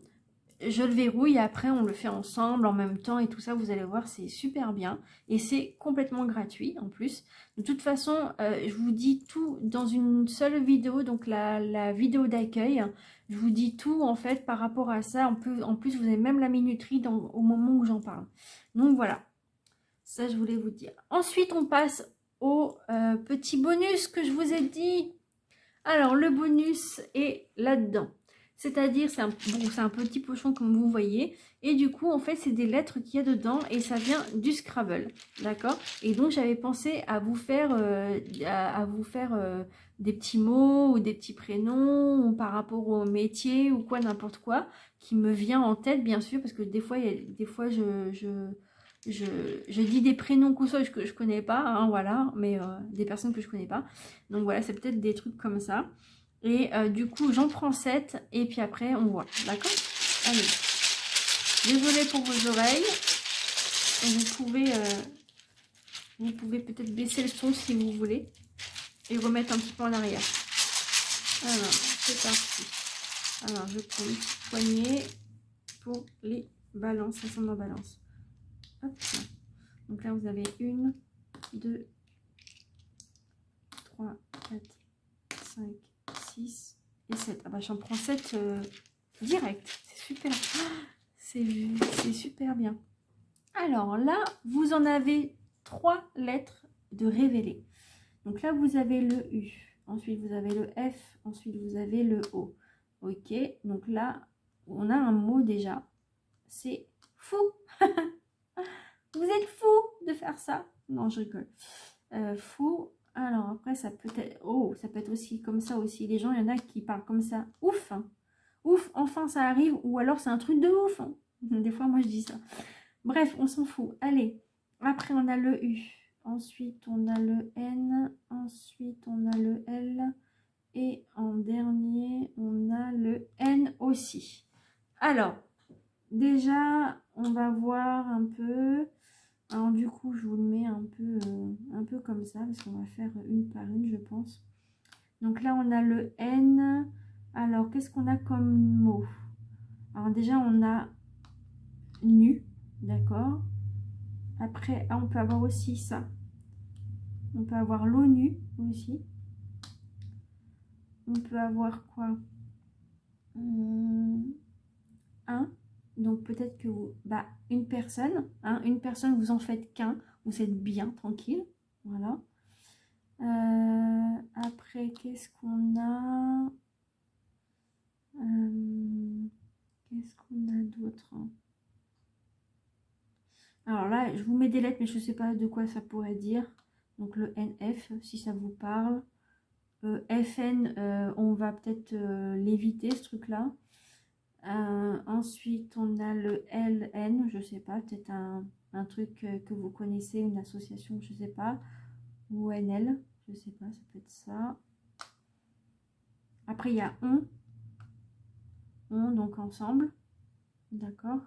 Je le verrouille et après on le fait ensemble en même temps et tout ça, vous allez voir, c'est super bien et c'est complètement gratuit en plus. De toute façon, je vous dis tout dans une seule vidéo, donc la vidéo d'accueil. Je vous dis tout en fait par rapport à ça. En plus, vous avez même la minuterie au moment où j'en parle. Donc voilà, ça je voulais vous dire. Ensuite, on passe au petit bonus que je vous ai dit. Alors, le bonus est là-dedans. C'est-à-dire, c'est un petit pochon comme vous voyez. Et du coup, en fait, c'est des lettres qu'il y a dedans et ça vient du Scrabble. D'accord? Et donc, j'avais pensé à vous faire, des petits mots ou des petits prénoms ou par rapport au métier ou quoi, n'importe quoi, qui me vient en tête, bien sûr, parce que des fois, je dis des prénoms que je connais pas, hein, voilà, mais des personnes que je connais pas. Donc voilà, c'est peut-être des trucs comme ça. Et du coup, j'en prends 7 et puis après, on voit. D'accord? Allez. Désolée pour vos oreilles. Et vous pouvez peut-être baisser le son si vous voulez. Et remettre un petit peu en arrière. Alors, c'est parti. Alors, je prends une petite poignée. pour les balances, ascendant balance. Hop. Donc là, vous avez 1, 2, 3, 4, 5, 6 et 7. Ah bah j'en prends 7 direct. C'est super. C'est super bien. Alors là, vous en avez 3 lettres de révéler. Donc là, vous avez le U. Ensuite, vous avez le F. Ensuite, vous avez le O. Ok. Donc là, on a un mot déjà. C'est fou. Vous êtes fou de faire ça. Non, je rigole. Fou. Alors après, ça peut être... Oh, ça peut être aussi comme ça aussi. Les gens, il y en a qui parlent comme ça. Ouf. Hein. Ouf, enfin ça arrive. Ou alors c'est un truc de ouf. Hein. Des fois, moi, je dis ça. Bref, on s'en fout. Allez. Après, on a le U. Ensuite, on a le N. Ensuite, on a le L. Et en dernier, on a le N aussi. Alors, déjà, on va voir un peu... Alors du coup, je vous le mets un peu comme ça, parce qu'on va faire une par une, je pense. Donc là, on a le N. Alors, qu'est-ce qu'on a comme mot? Alors déjà, on a nu, d'accord. Après, on peut avoir aussi ça. On peut avoir l'ONU aussi. On peut avoir quoi? Un. Donc peut-être que vous, une personne, hein, une personne, vous en faites qu'un, vous êtes bien tranquille, voilà. Après, qu'est-ce qu'on a? Qu'est-ce qu'on a d'autre? Alors là, je vous mets des lettres, mais je ne sais pas de quoi ça pourrait dire. Donc le NF, si ça vous parle. FN, on va peut-être l'éviter, ce truc-là. Ensuite, on a le LN, je ne sais pas, peut-être un truc que vous connaissez, une association, je ne sais pas. Ou NL, je ne sais pas, ça peut être ça. Après, il y a on donc ensemble. D'accord.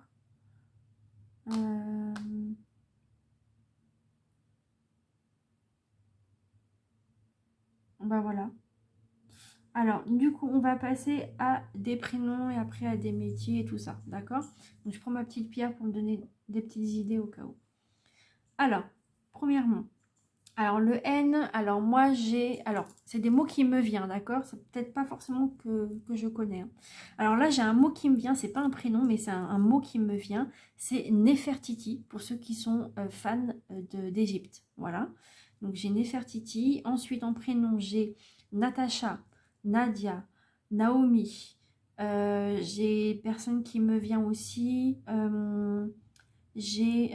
Voilà. Alors, du coup, on va passer à des prénoms et après à des métiers et tout ça. D'accord. Donc, je prends ma petite pierre pour me donner des petites idées au cas où. Alors, premièrement, alors le N, alors moi j'ai... Alors, c'est des mots qui me viennent, d'accord. C'est peut-être pas forcément que je connais. Hein. Alors là, j'ai un mot qui me vient. C'est pas un prénom, mais c'est un mot qui me vient. C'est Nefertiti, pour ceux qui sont fans d'Égypte. Voilà. Donc, j'ai Nefertiti. Ensuite, en prénom, j'ai Natacha, Nadia, Naomi. J'ai personne qui me vient aussi. J'ai...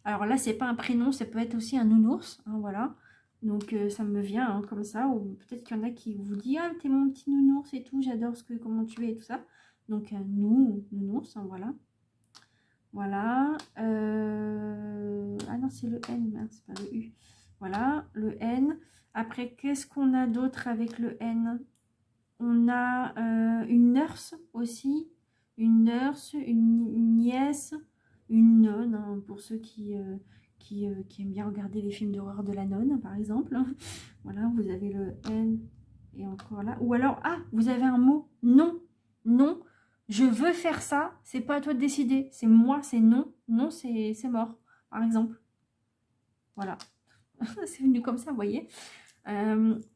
alors là, c'est pas un prénom, ça peut être aussi un nounours. Hein, voilà. Donc, ça me vient hein, comme ça. Ou peut-être qu'il y en a qui vous disent « Ah, t'es mon petit nounours et tout. J'adore comment tu es et tout ça. » Donc, nounours, hein, voilà. Voilà. Ah non, c'est le N, hein, c'est pas le U. Voilà, le N. Après, qu'est-ce qu'on a d'autre avec le N? On a une nurse aussi. Une nurse, une nièce, une nonne, hein, pour ceux qui aiment bien regarder les films d'horreur de la nonne, par exemple. Voilà, vous avez le N et encore là. Ou alors, ah, vous avez un mot. Non, non, je veux faire ça. C'est pas à toi de décider. C'est moi, c'est non. Non, c'est mort, par exemple. Voilà. C'est venu comme ça, vous voyez.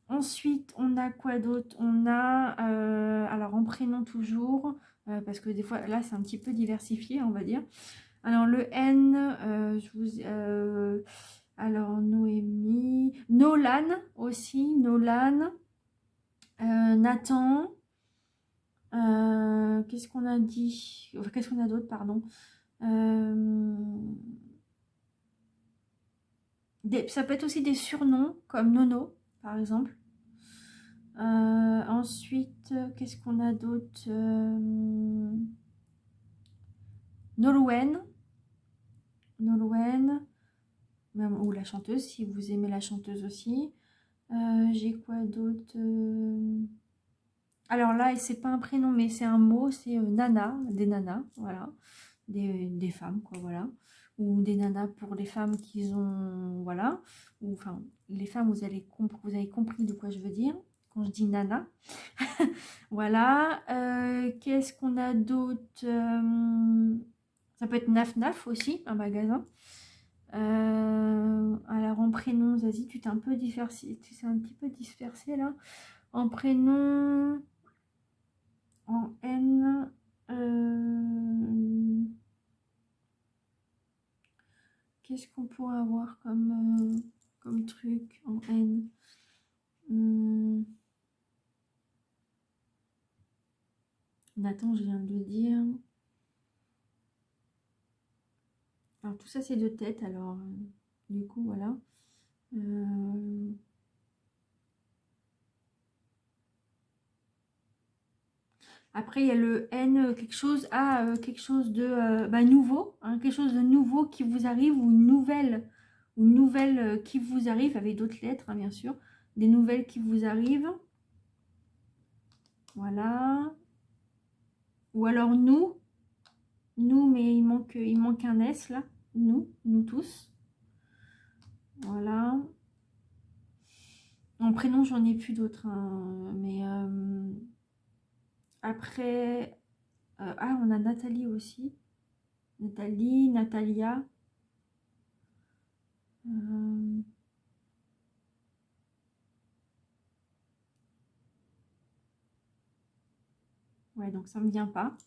Ensuite, on a quoi d'autre? On a, alors en prénom toujours, parce que des fois, là, c'est un petit peu diversifié, on va dire. Alors, le N, alors, Noémie, Nolan aussi, Nolan, Nathan, qu'est-ce qu'on a dit? Enfin, qu'est-ce qu'on a d'autre, pardon? Ça peut être aussi des surnoms, comme Nono, par exemple. Ensuite, qu'est-ce qu'on a d'autre? Nolwenn, ou la chanteuse, si vous aimez la chanteuse aussi. J'ai quoi d'autre? Alors là, c'est pas un prénom, mais c'est un mot, c'est nana, des nanas, voilà. Des femmes, quoi, voilà. Ou des nanas pour les femmes qui ont, voilà. Ou, enfin, les femmes, vous avez compris de quoi je veux dire. quand je dis Nana. Voilà. Qu'est-ce qu'on a d'autre? Ça peut être Naf Naf aussi, un magasin. Alors en prénom, Zazie, tu t'es un peu dispersé, tu t'es un petit peu dispersé là. En prénom, en N, qu'est-ce qu'on pourrait avoir comme truc en N? Nathan, je viens de le dire. Alors tout ça c'est de tête, alors du coup voilà. Après il y a le N, quelque chose, quelque chose de nouveau, hein, quelque chose de nouveau qui vous arrive, ou une nouvelle qui vous arrive, avec d'autres lettres hein, bien sûr, des nouvelles qui vous arrivent. Voilà. Ou alors nous, mais il manque un S là, nous tous. Voilà. En prénom, j'en ai plus d'autres, hein, mais après, on a Nathalie aussi. Nathalie, Natalia. Ouais, donc ça me vient pas.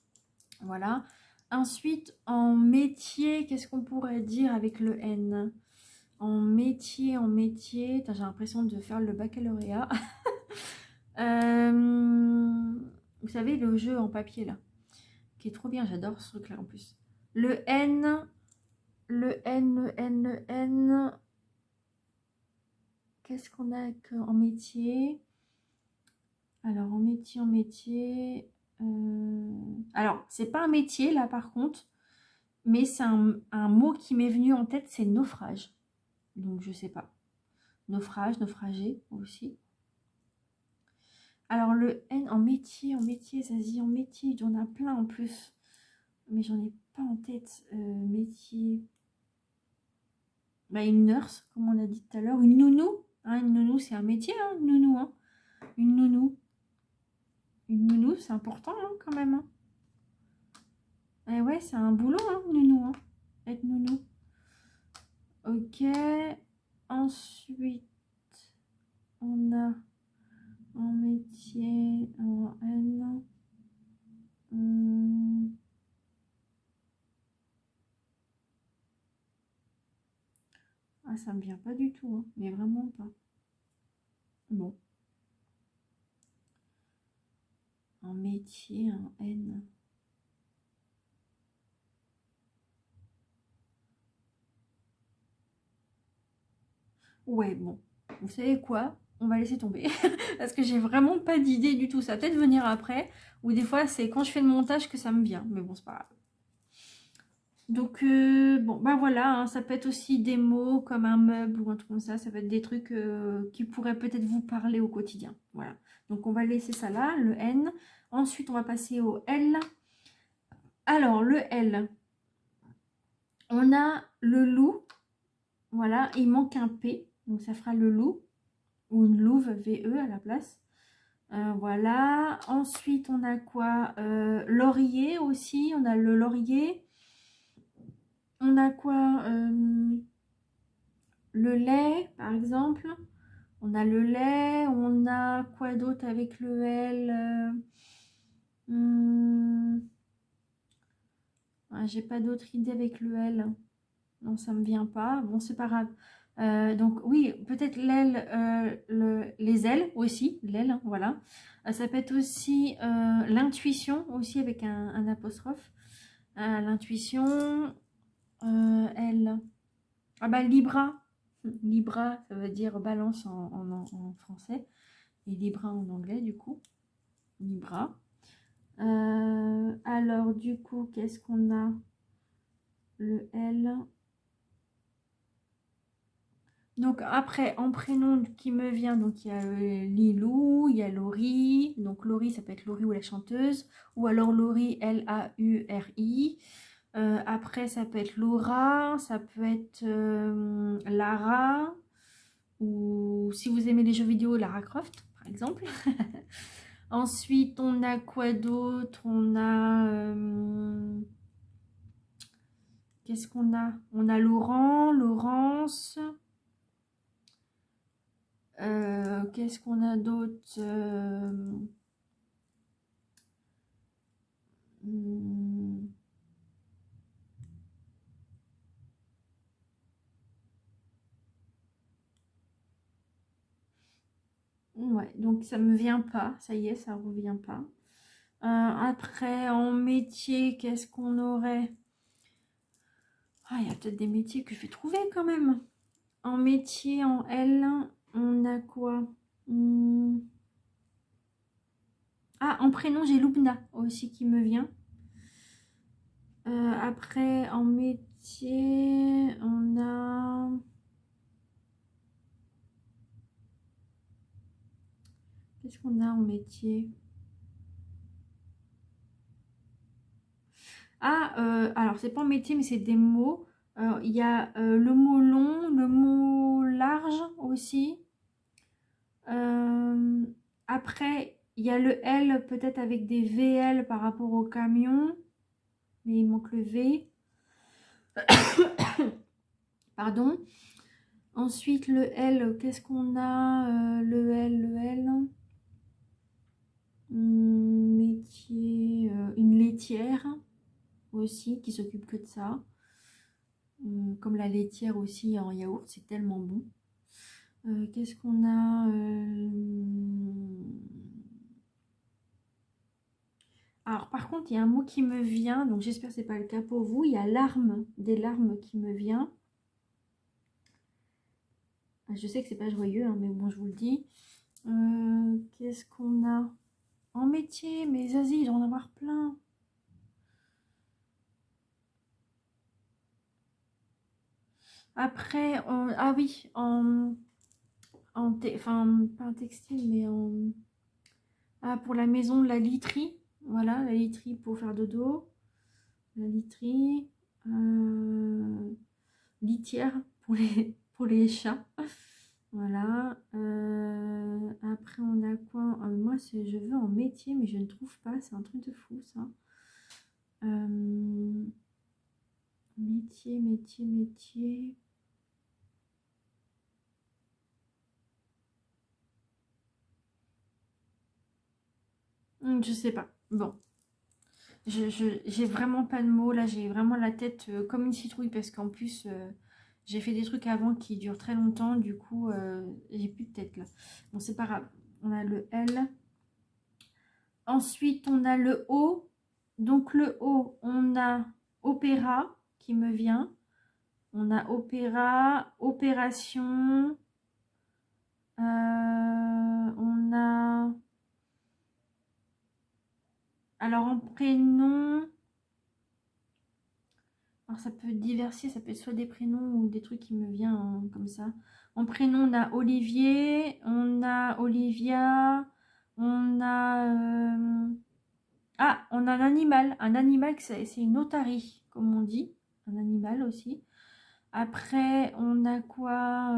Voilà. Ensuite, en métier, qu'est-ce qu'on pourrait dire avec le N? En métier, j'ai l'impression de faire le baccalauréat. Vous savez, le jeu en papier là, qui est trop bien, j'adore ce truc là en plus. Le N, le N. Qu'est-ce qu'on a en métier? Alors, en métier. Alors, c'est pas un métier là par contre, mais c'est un mot qui m'est venu en tête, c'est naufrage. Donc, je sais pas. Naufrage, naufragé aussi. Alors, le N en métier, Zazie, en métier, il y en a plein en plus. Mais j'en ai pas en tête. Métier. Bah, une nurse, comme on a dit tout à l'heure. Une nounou. Hein, une nounou, c'est un métier, hein, une nounou. Hein. Une nounou. Une nounou, c'est important hein, quand même. Hein. Eh ouais, c'est un boulot, hein, nounou. Hein. Être nounou. Ok. Ensuite, on a en métier, en N. Ah, ça me vient pas du tout, hein, mais vraiment pas. Bon. En métier, en N. Ouais, bon. Vous savez quoi? On va laisser tomber. Parce que j'ai vraiment pas d'idée du tout. Ça va peut-être venir après. Ou des fois, c'est quand je fais le montage que ça me vient. Mais bon, c'est pas grave. Donc, bon, bah voilà. Hein, ça peut être aussi des mots comme un meuble ou un truc comme ça. Ça peut être des trucs qui pourraient peut-être vous parler au quotidien. Voilà. Donc, on va laisser ça là, le N. Ensuite, on va passer au L. Alors, le L. On a le loup. Voilà. Il manque un P. Donc, ça fera le loup. Ou une louve, VE à la place. Voilà. Ensuite, on a quoi? Laurier aussi. On a le laurier. On a quoi? Le lait, par exemple. On a le lait. On a quoi d'autre avec le L? J'ai pas d'autre idée avec le L. Non, ça me vient pas. Bon, c'est pas grave. Donc oui, peut-être l'aile, les ailes aussi, l'aile, hein, voilà. Ça peut être aussi l'intuition, aussi avec un apostrophe. L'intuition, elle. Ah bah Libra. Libra, ça veut dire balance en français. Et Libra en anglais, du coup. Libra. Alors, du coup, qu'est-ce qu'on a? Le L. Donc après, en prénom qui me vient, donc il y a Lilou, il y a Laurie. Donc Laurie, ça peut être Laurie ou la chanteuse. Ou alors Laurie, L-A-U-R-I. Après, ça peut être Laura, ça peut être Lara. Ou si vous aimez les jeux vidéo, Lara Croft, par exemple. Ensuite, on a quoi d'autre? On a... qu'est-ce qu'on a? On a Laurent, Laurence. Qu'est-ce qu'on a d'autre? Ouais, donc ça me vient pas. Ça y est, ça revient pas. Après, en métier, qu'est-ce qu'on aurait? Ah, il y a peut-être des métiers que je vais trouver quand même. En métier, en L, on a quoi? Ah, en prénom, j'ai Loubna aussi qui me vient. Après, en métier, on a... Qu'est-ce qu'on a en métier? Ah, alors c'est pas en métier, mais c'est des mots. Il y a le mot long, le mot large aussi. Après, il y a le L peut-être avec des VL par rapport au camion. Mais il manque le V. Pardon. Ensuite, le L, qu'est-ce qu'on a? Le L. Métier, une laitière aussi qui s'occupe que de ça. Comme la laitière aussi en yaourt, c'est tellement bon. Qu'est-ce qu'on a? Alors par contre, il y a un mot qui me vient, donc j'espère que ce n'est pas le cas pour vous. Il y a larmes, des larmes qui me vient. Je sais que c'est pas joyeux, hein, mais bon, je vous le dis. Qu'est-ce qu'on a en métier? Mais Zazie, il doit en avoir plein. Après, ah oui, enfin, pas en textile, mais pour la maison, la literie. Voilà, la literie pour faire dodo. La literie. Litière pour les chats. Voilà. Après, on a quoi? Moi, je veux en métier, mais je ne trouve pas. C'est un truc de fou, ça. Métier. Je sais pas. Bon. J'ai vraiment pas de mots. Là, j'ai vraiment la tête comme une citrouille parce qu'en plus, j'ai fait des trucs avant qui durent très longtemps. Du coup, j'ai plus de tête là. Bon, c'est pas grave. On a le L. Ensuite, on a le O. Donc, le O, on a opéra qui me vient. On a opéra, opération. On a... Alors, en prénom... Alors, ça peut diversifier, ça peut être soit des prénoms ou des trucs qui me viennent comme ça. En prénom, on a Olivier, on a Olivia, on a... Ah, on a un animal. Un animal, c'est une otarie, comme on dit. Un animal aussi. Après, on a quoi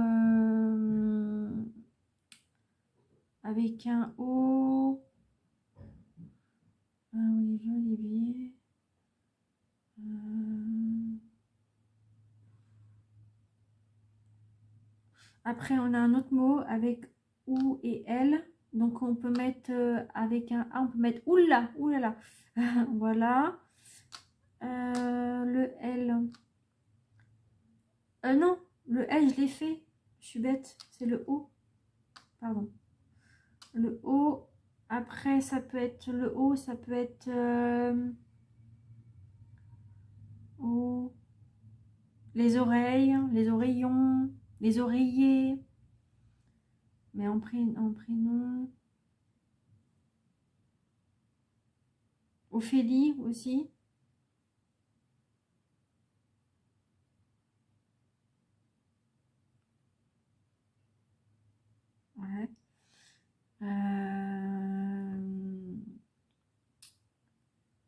avec un O. Olivier. Après, on a un autre mot avec OU et L. Donc, on peut mettre avec un A, on peut mettre oula, oulala. Voilà. Le L. Non, le L, je l'ai fait. Je suis bête. C'est le O. Pardon. Le O. Après, ça peut être le O, ça peut être O. Les oreilles, les oreillons, les oreillers. Mais en prénom. Ophélie aussi. Ouais.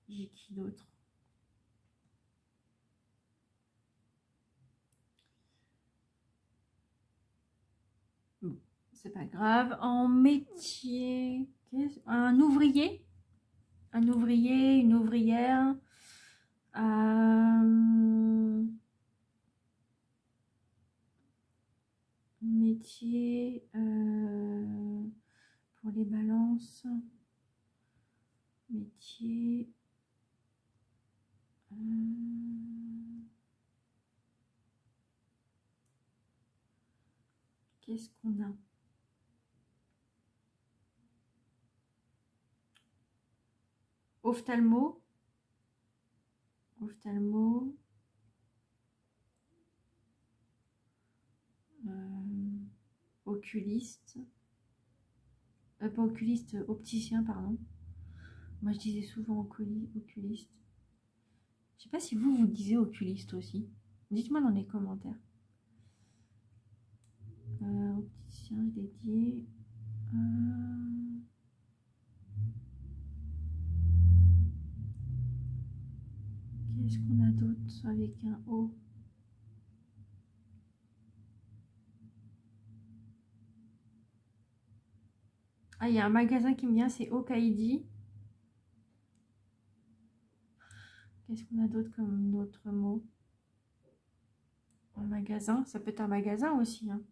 J'ai qui d'autre? Bon, c'est pas grave. En métier, un ouvrier, une ouvrière. Métier pour les balances. Métier. Qu'est-ce qu'on a? Ophtalmo. Ophtalmo. Oculiste. Pas oculiste, opticien, pardon. Moi, je disais souvent oculiste. Je sais pas si vous disiez oculiste aussi. Dites-moi dans les commentaires. Opticien, je l'ai dit. Qu'est-ce qu'on a d'autre avec un O? Ah, il y a un magasin qui me vient, c'est Okaidi. Qu'est-ce qu'on a d'autre comme d'autres mots? Un magasin, ça peut être un magasin aussi. Hein.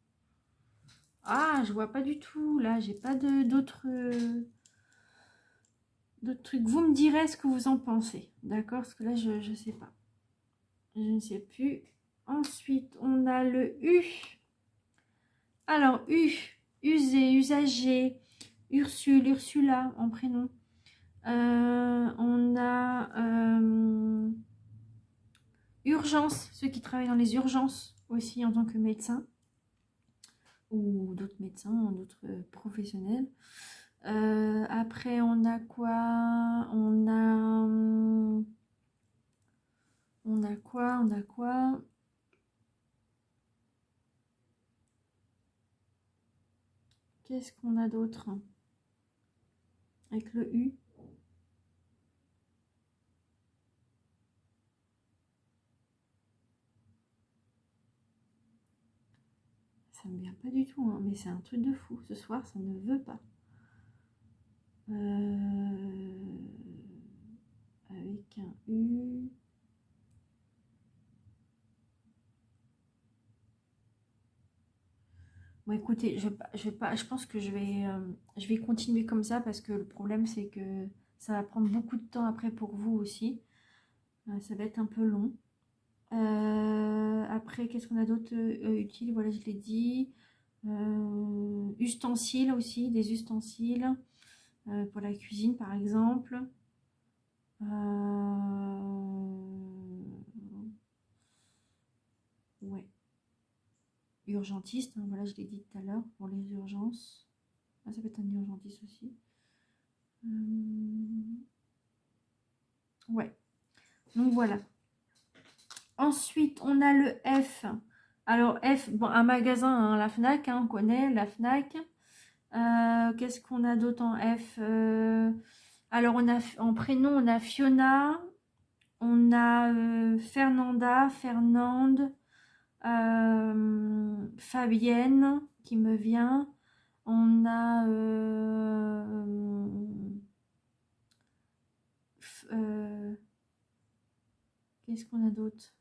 Ah, je vois pas du tout. Là, j'ai pas d'autres trucs. Vous me direz ce que vous en pensez. D'accord? Parce que là, je sais pas. Je ne sais plus. Ensuite, on a le U. Alors, U, usé, usagé, Ursule, Ursula en prénom. On a urgence, ceux qui travaillent dans les urgences aussi en tant que médecin. Ou d'autres médecins, d'autres professionnels. Après, on a quoi? On a quoi? Qu'est-ce qu'on a d'autre? Avec le U. Ça me vient pas du tout, hein, mais c'est un truc de fou. Ce soir, ça ne veut pas. Avec un U. Bon, écoutez, je pense que je vais continuer comme ça parce que le problème, c'est que ça va prendre beaucoup de temps après pour vous aussi. Ça va être un peu long. Après, qu'est-ce qu'on a d'autre utile? Voilà, je l'ai dit. Ustensiles aussi, des ustensiles pour la cuisine par exemple. Ouais. Urgentiste, hein, voilà, je l'ai dit tout à l'heure pour les urgences. Ah, ça peut être un urgentiste aussi. Ouais. Donc voilà. Ensuite, on a le F. Alors F, bon, un magasin, hein, la Fnac, hein, on connaît la Fnac. Qu'est-ce qu'on a d'autre en F? Alors on a en prénom, on a Fiona, on a Fernanda, Fernande, Fabienne qui me vient. On a qu'est-ce qu'on a d'autre?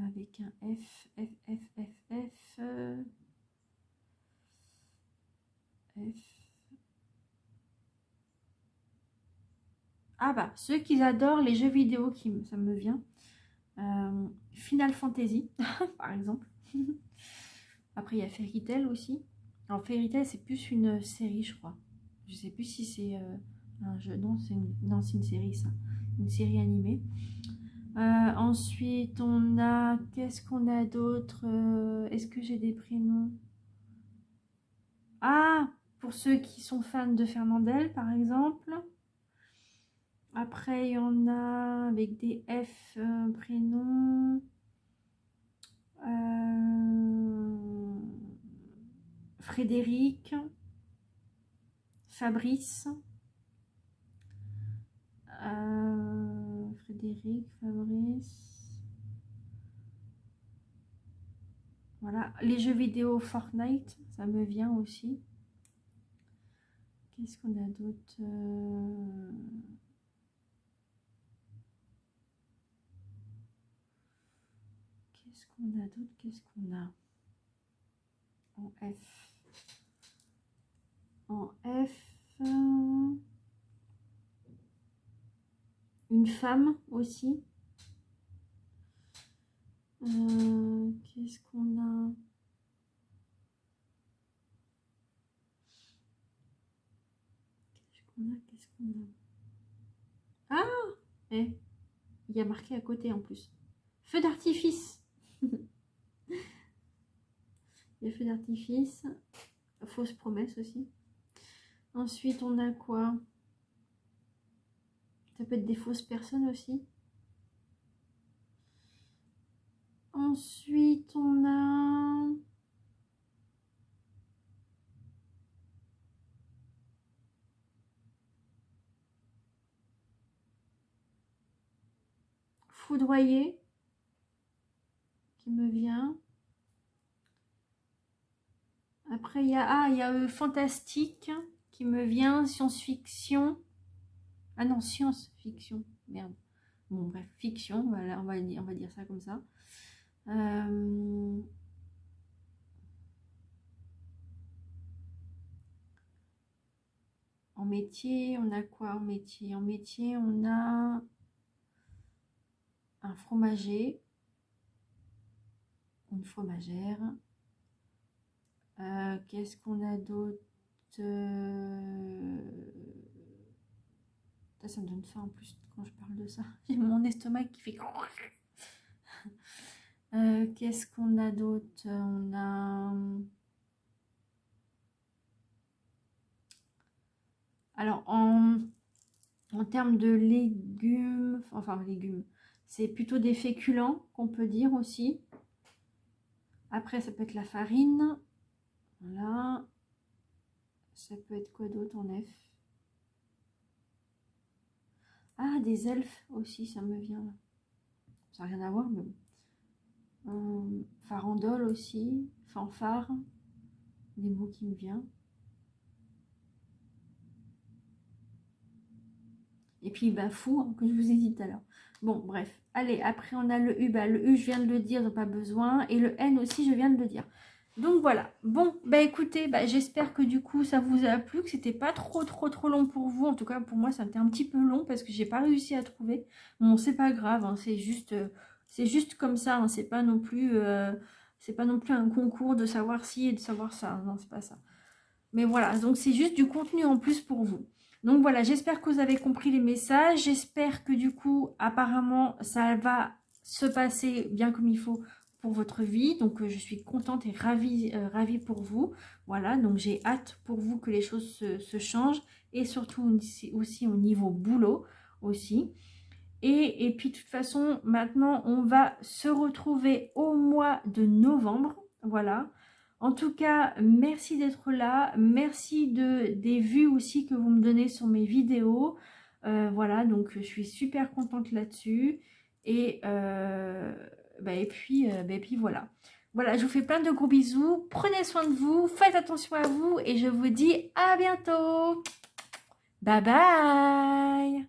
Avec un F, F, F, F, F, F. Ah bah, ceux qui adorent les jeux vidéo, ça me vient. Final Fantasy, par exemple. Après, il y a Fairy Tail aussi. Alors, Fairy Tail, c'est plus une série, je crois. Je sais plus si c'est un jeu. Non, c'est une série, ça. Une série animée. Ensuite, on a... Qu'est-ce qu'on a d'autre? Est-ce que j'ai des prénoms? Ah, pour ceux qui sont fans de Fernandel, par exemple. Après, il y en a avec des F prénoms. Frédéric. Fabrice. Frédéric, Fabrice. Voilà, les jeux vidéo Fortnite, ça me vient aussi. Qu'est-ce qu'on a d'autre? Qu'est-ce qu'on a d'autre? Qu'est-ce qu'on a? En F. En F. Une femme aussi. Qu'est-ce qu'on a? Qu'est-ce qu'on a? Ah! Eh, il y a marqué à côté en plus. Feu d'artifice. Il y a feu d'artifice. Fausse promesse aussi. Ensuite, on a quoi? Ça peut être des fausses personnes aussi. Ensuite, on a... foudroyer qui me vient. Après, il y a fantastique qui me vient. Science-fiction. Ah non, science-fiction. Merde. Bon, bref, fiction. Voilà, on va dire ça comme ça. En métier, on a quoi en métier? En métier, on a un fromager, une fromagère. Qu'est-ce qu'on a d'autre? Ça me donne faim en plus quand je parle de ça. J'ai mon estomac qui fait... Qu'est-ce qu'on a d'autre? On a... Alors, en termes de légumes, enfin légumes, c'est plutôt des féculents qu'on peut dire aussi. Après, ça peut être la farine. Voilà. Ça peut être quoi d'autre en F? Ah, des elfes aussi, ça me vient là. Ça n'a rien à voir, mais bon. Farandole aussi, fanfare, des mots qui me viennent. Et puis, bah, fou, hein, que je vous ai dit tout à l'heure. Bon, bref. Allez, après, on a le U. Bah, le U, je viens de le dire, donc pas besoin. Et le N aussi, je viens de le dire. Donc, voilà. Bon, bah, écoutez, bah, j'espère que du coup, ça vous a plu, que c'était pas trop long pour vous. En tout cas, pour moi, ça a été un petit peu long parce que j'ai pas réussi à trouver. Bon, c'est pas grave, hein, c'est juste comme ça. Hein, c'est pas non plus un concours de savoir ci et de savoir ça. Non, c'est pas ça. Mais voilà, donc c'est juste du contenu en plus pour vous. Donc voilà, j'espère que vous avez compris les messages. J'espère que du coup, apparemment, ça va se passer bien comme il faut pour votre vie. Donc je suis contente et ravie pour vous. Voilà, donc j'ai hâte pour vous que les choses se changent. Et surtout aussi au niveau boulot aussi. Et puis de toute façon, maintenant, on va se retrouver au mois de novembre. Voilà. En tout cas, merci d'être là. Merci des vues aussi que vous me donnez sur mes vidéos. Voilà, donc je suis super contente là-dessus. Et puis voilà. Voilà, je vous fais plein de gros bisous. Prenez soin de vous, faites attention à vous et je vous dis à bientôt. Bye bye.